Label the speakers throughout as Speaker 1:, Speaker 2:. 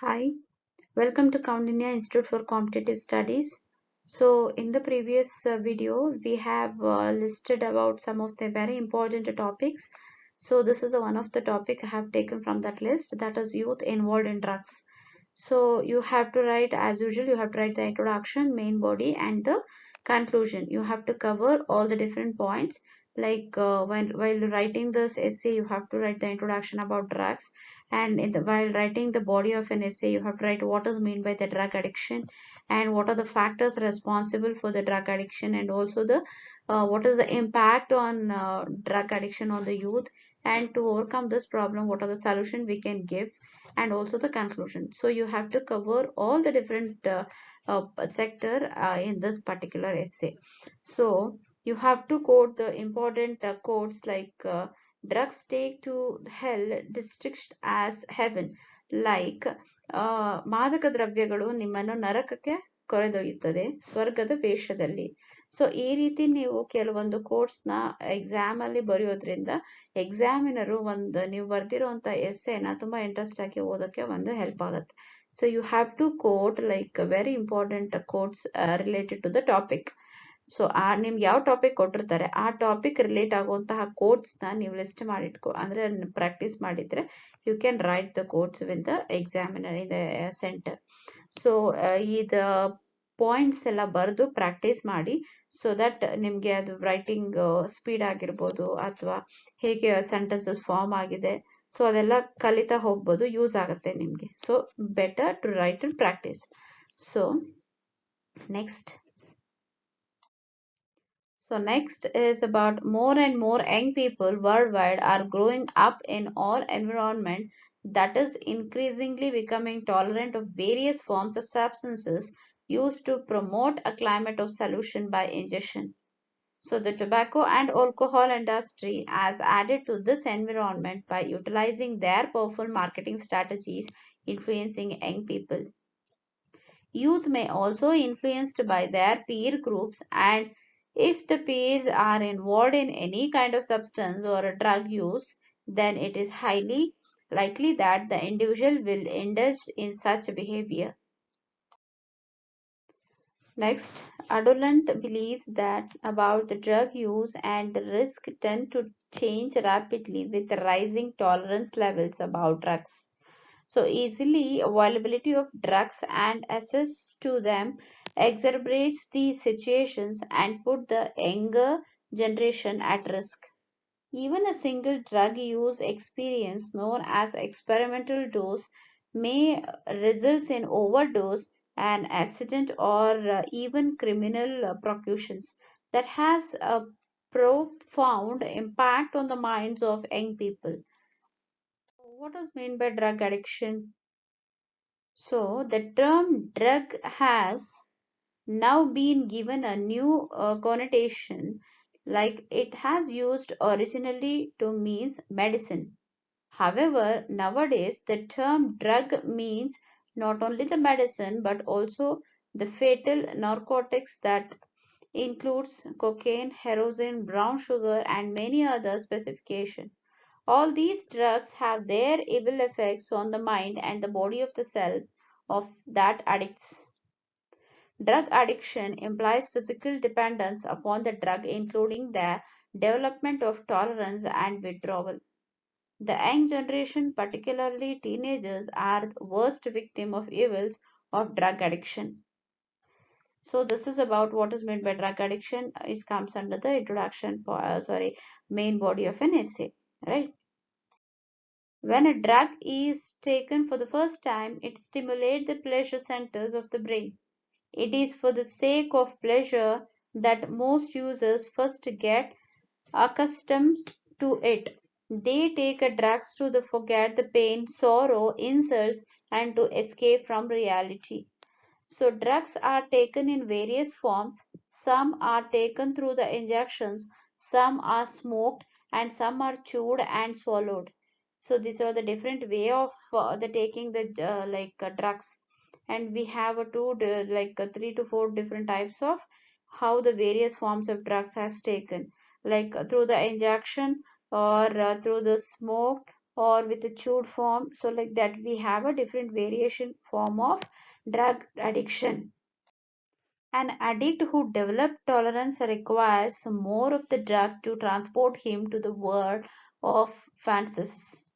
Speaker 1: Hi, welcome to Kaundinya Institute for Competitive Studies. So, in the previous video, we have listed about some of the very important topics. So, this is one of the topic I have taken from that list, that is youth involved in drugs. So, you have to write, as usual, you have to write the introduction, main body, and the conclusion. You have to cover all the different points. Like while writing this essay, you have to write the introduction about drugs, and while writing the body of an essay you have to write what is meant by the drug addiction and what are the factors responsible for the drug addiction, and also the what is the impact on drug addiction on the youth, and to overcome this problem what are the solution we can give, and also the conclusion. So you have to cover all the different sector in this particular essay. So you have to quote the important quotes like drugs take to hell districts as heaven, like ಮಾದಕ ದ್ರವ್ಯಗಳು ನಿಮ್ಮನ್ನು ನರಕಕ್ಕೆ ಕೊರೆದೊಯ್ಯುತ್ತದೆ ಸ್ವರ್ಗದ ವೇಷದಲ್ಲಿ. So ಈ ರೀತಿ ನೀವು ಕೆಲವೊಂದು course ನ ಎಕ್ಸಾಮ್ ಅಲ್ಲಿ ಬರೆಯೋದ್ರಿಂದ ಎಕ್ಸಾಮಿನರು ಒಂದು ನೀವು ಬರ್ದಿರೋಂತ ಎಸ್ಸೆನ ತುಂಬಾ ಇಂಟ್ರೆಸ್ಟ್ ಆಗಿ ಓದಕ್ಕೆ ಒಂದು ಹೆಲ್ಪ್ ಆಗುತ್ತೆ. So you have to quote like very important quotes related to the topic. So ನಿಮ್ಗೆ ಯಾವ ಟಾಪಿಕ್ ಕೊಟ್ಟಿರ್ತಾರೆ ಆ ಟಾಪಿಕ್ ರಿಲೇಟ್ ಆಗುವಂತಹ ಕೋಟ್ಸ್ ನ ನೀವು ಲಿಸ್ಟ್ ಮಾಡಿಟ್ಕೊ, ಅಂದ್ರೆ ಪ್ರಾಕ್ಟೀಸ್ ಮಾಡಿದ್ರೆ you can write the quotes with the examiner in the centre. So ಇದ ಪಾಯಿಂಟ್ಸ್ ಎಲ್ಲ ಬರೆದು ಪ್ರಾಕ್ಟೀಸ್ ಮಾಡಿ, ಸೊ ದಟ್ ನಿಮ್ಗೆ ಅದು ರೈಟಿಂಗ್ ಸ್ಪೀಡ್ ಆಗಿರ್ಬೋದು ಅಥವಾ ಹೇಗೆ ಸೆಂಟೆನ್ಸಸ್ ಫಾರ್ಮ್ ಆಗಿದೆ, ಸೊ ಅದೆಲ್ಲ ಕಲಿತಾ ಹೋಗ್ಬೋದು, ಯೂಸ್ ಆಗುತ್ತೆ ನಿಮ್ಗೆ. So better to write and practice. So next is about more and more young people worldwide are growing up in an environment that is increasingly becoming tolerant of various forms of substances used to promote a climate of solution by ingestion. So the tobacco and alcohol industry has added to this environment by utilizing their powerful marketing strategies influencing young people. Youth may also be influenced by their peer groups, and if the peers are involved in any kind of substance or drug use, then it is highly likely that the individual will indulge in such behavior. Next, adolescent beliefs that about the drug use and the risk tend to change rapidly with rising tolerance levels about drugs. So easily availability of drugs and access to them exacerbates these situations and put the younger generation at risk. Even a single drug use experience known as experimental dose may result in overdose, an accident, or even criminal prosecutions that has a profound impact on the minds of young people. What is meant by drug addiction? So the term drug has now been given a new connotation, like it has used originally to mean medicine. However, nowadays the term drug means not only the medicine but also the fatal narcotics that includes cocaine, heroin, brown sugar, and many other specifications. All these drugs have their evil effects on the mind and the body of the self of that addicts. Drug addiction implies physical dependence upon the drug, including the development of tolerance and withdrawal. The young generation, particularly teenagers, are the worst victim of evils of drug addiction. So this is about what is meant by drug addiction. It comes under the introduction, main body of an essay, right? When a drug is taken for the first time, it stimulates the pleasure centers of the brain. It is for the sake of pleasure that most users first get accustomed to it. They take drugs to forget the pain, sorrow, insults, and to escape from reality. So drugs are taken in various forms. Some are taken through the injections, some are smoked, and some are chewed and swallowed. So these are the different way of the taking the drugs, and we have three to four different types of how the various forms of drugs has taken, like through the injection or through the smoked or with a chewed form. So like that we have a different variation form of drug addiction. An addict who develops tolerance requires more of the drug to transport him to the world of fantasies.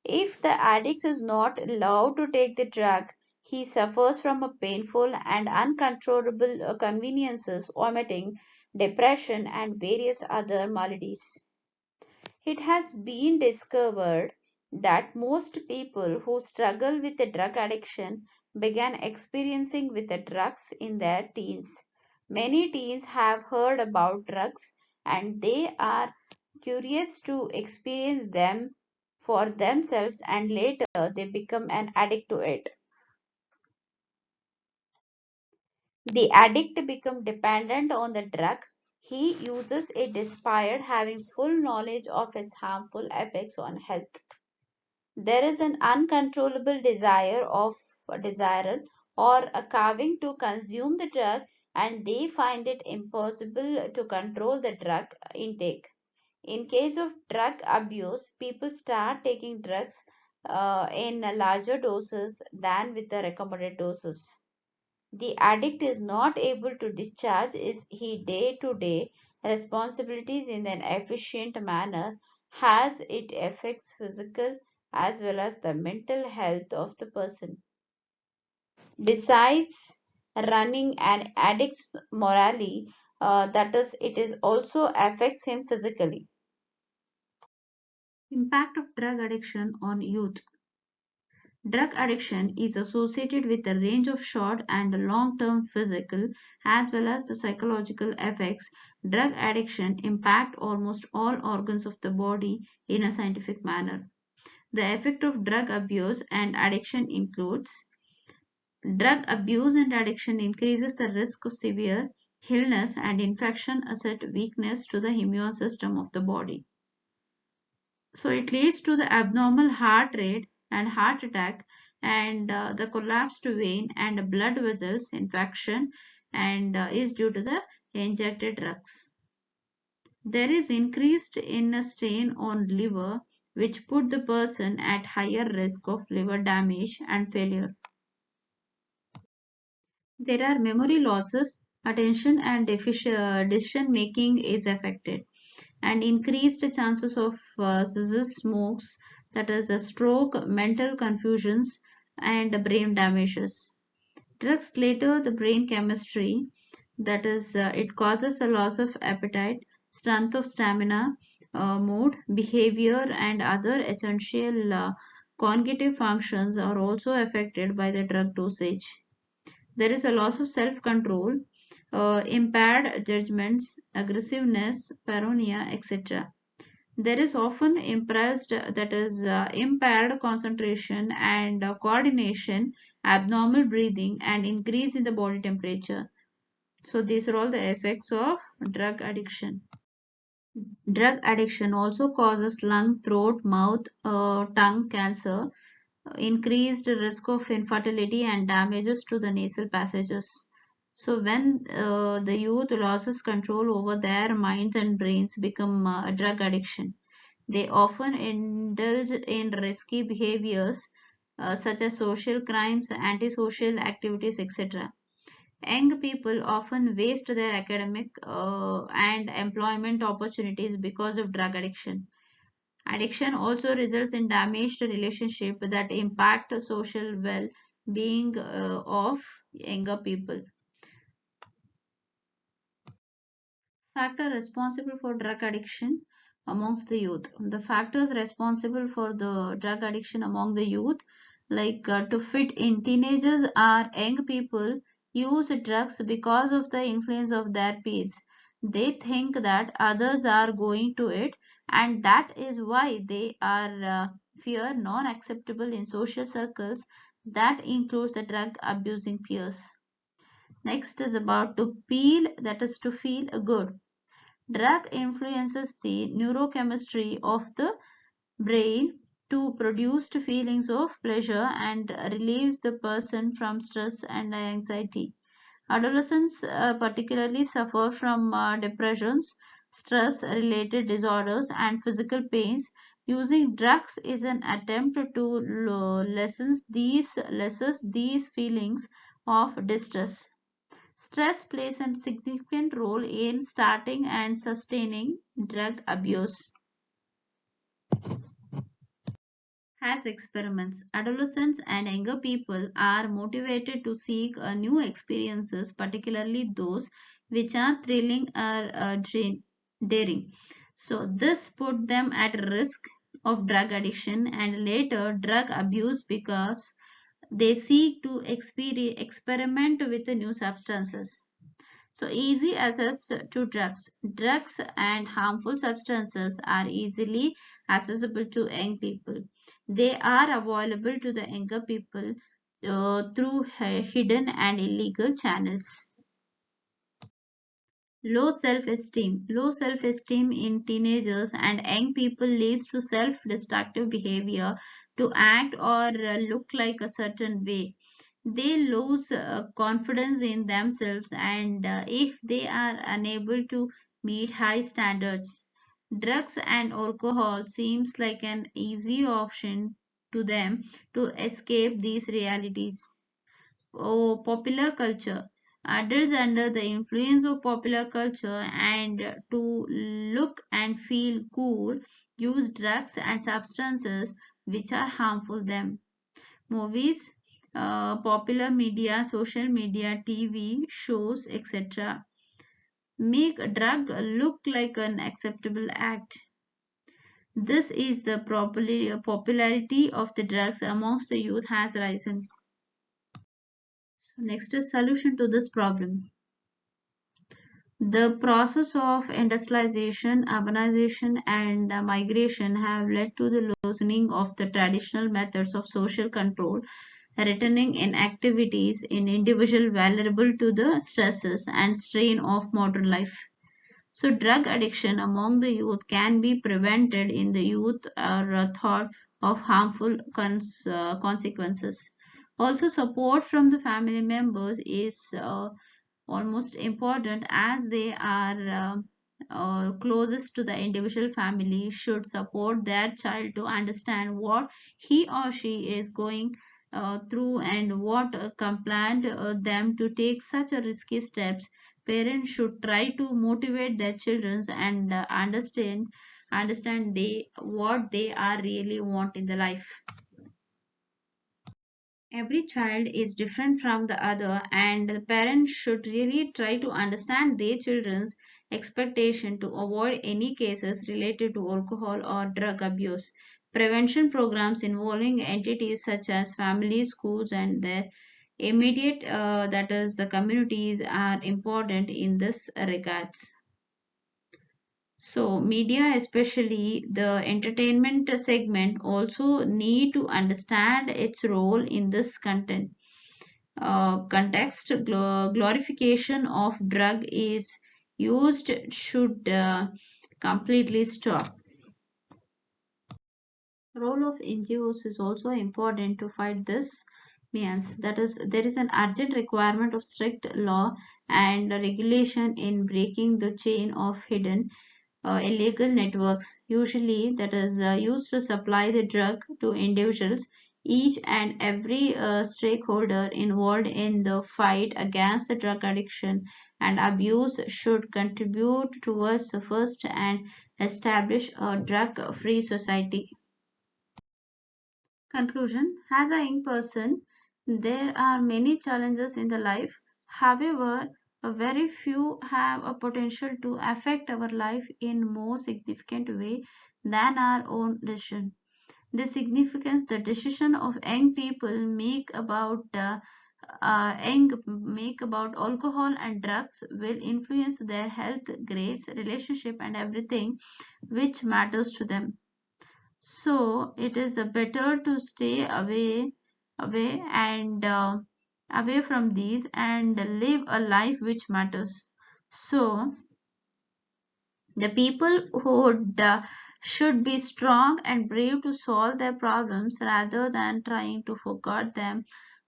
Speaker 1: If the addict is not allowed to take the drug, he suffers from a painful and uncontrollable conveniences, vomiting, depression, and various other maladies. It has been discovered that most people who struggle with a drug addiction began experiencing with the drugs in their teens. Many teens have heard about drugs and they are curious to experience them for themselves, and later they become an addict to it. The addict becomes dependent on the drug he uses it despite having full knowledge of its harmful effects on health. There is an uncontrollable desire or a craving to consume the drug, and they find it impossible to control the drug intake. In case of drug abuse, people start taking drugs in larger doses than with the recommended doses. The addict is not able to discharge his day-to-day responsibilities in an efficient manner, as it affects physical as well as the mental health of the person. Besides running an addict's morally, that is, it is also affects him physically. Impact of drug addiction on youth. Drug addiction is associated with a range of short and long-term physical as well as the psychological effects. Drug addiction impact almost all organs of the body in a scientific manner. The effect of drug abuse and addiction includes drug abuse and addiction increases the risk of severe illness and infection, asset weakness to the immune system of the body. So it leads to the abnormal heart rate and heart attack, and the collapsed vein and blood vessels infection, and is due to the injected drugs. There is increased in a strain on liver, which put the person at higher risk of liver damage and failure. There are memory losses, attention and decision making is affected, and increased chances of seizures, smokes, that is a stroke, mental confusions, and brain damages. Drugs later the brain chemistry, that is it causes a loss of appetite, strength of stamina, mood, behavior, and other essential cognitive functions are also affected by the drug dosage. There is a loss of self-control, impaired judgments, aggressiveness, paranoia, etc. There is often impaired concentration and coordination, abnormal breathing, and increase in the body temperature. So these are all the effects of drug addiction. Drug addiction also causes lung, throat, mouth, tongue cancer, increased risk of infertility, and damages to the nasal passages. So when the youth loses control over their minds and brains become drug addiction. They often indulge in risky behaviors such as social crimes, antisocial activities, etc. Young people often waste their academic and employment opportunities because of drug addiction. Addiction also results in damaged relationships that impact the social well-being of younger people. Factor responsible for drug addiction amongst the youth. The factors responsible for the drug addiction among the youth, like to fit in, teenagers are young people use drugs because of the influence of their peers. They think that others are going to it, and that is why they are fear non-acceptable in social circles. That includes the drug abusing peers. Next is about to feel, that is to feel good. Drug influences the neurochemistry of the brain to produce feelings of pleasure and relieves the person from stress and anxiety. Adolescents particularly suffer from depressions, stress related disorders, and physical pains Using drugs is an attempt to lessens these feelings of distress. Stress plays a significant role in starting and sustaining drug abuse. As experiments, adolescents and younger people are motivated to seek new experiences, particularly those which are thrilling or daring. So, this put them at risk of drug addiction and later drug abuse because they seek to experiment with the new substances. So, easy access to drugs. Drugs and harmful substances are easily accessible to young people. They are available to the younger people through hidden and illegal channels. Low self-esteem. Low self-esteem in teenagers and young people leads to self-destructive behavior to act or look like a certain way. They lose confidence in themselves and if they are unable to meet high standards. Drugs and alcohol seems like an easy option to them to escape these realities. Oh, popular culture. Adults under the influence of popular culture and to look and feel cool use drugs and substances which are harmful them. Movies, popular media, social media, TV shows, etc. make a drug look like an acceptable act. This is the popularity of the drugs amongst the youth has risen. So next is solution to this problem. The process of industrialization, urbanization, and migration have led to the loosening of the traditional methods of social control, returning in activities in individual vulnerable to the stresses and strain of modern life. So, drug addiction among the youth can be prevented in the youth or thought of harmful consequences. Also, support from the family members is almost important as they are closest to the individual family should support their child to understand what he or she is going through and what compelled them to take such a risky steps. Parents should try to motivate their children and understand they what they are really want in the life. Every child is different from the other, and the parents should really try to understand their children's expectation to avoid any cases related to alcohol or drug abuse. Prevention programs involving entities such as families, schools, and their immediate, that is, the communities, are important in this regards. So, media, especially the entertainment segment, also need to understand its role in this context. Glorification of drug is used should completely stop. Role of NGOs is also important to fight this. Means that is there is an urgent requirement of strict law and regulation in breaking the chain of hidden illegal networks, usually that is used to supply the drug to individuals. Each and every stakeholder involved in the fight against the drug addiction and abuse should contribute towards the first and establish a drug-free society. Conclusion. As a young person, there are many challenges in the life. However, a very few have a potential to affect our life in more significant way than our own decision. The significance the decision of young people make about alcohol and drugs will influence their health, grades, relationship, and everything which matters to them. So it is better to stay away and away from these and live a life which matters. So the people who should be strong and brave to solve their problems rather than trying to forget them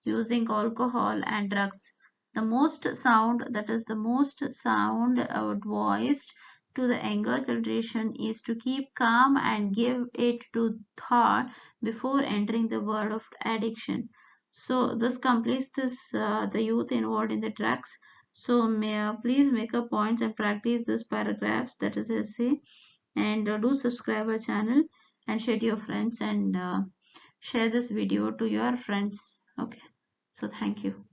Speaker 1: using alcohol and drugs. The most sound, that is the most sound voiced to the younger generation is to keep calm and give it to thought before entering the world of addiction. So this completes this the youth involved in the drugs. So please make up points and practice this paragraphs, that is essay, and do subscribe our channel and share to your friends, and share this video to your friends. Okay, so thank you.